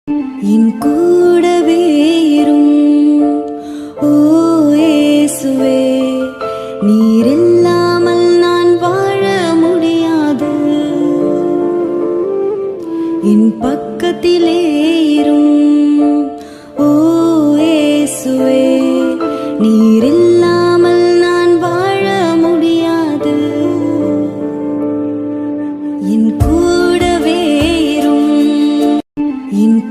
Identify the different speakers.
Speaker 1: என் கூடவே இரும் ஓ இயேசுவே, நீர் இல்லாமல் நான் வாழ முடியாது. என் பக்கத்திலே இரும் ஓ இயேசுவே, நீர் இல்லாமல் நான் வாழ முடியாது. என் கூடவே இரும் என்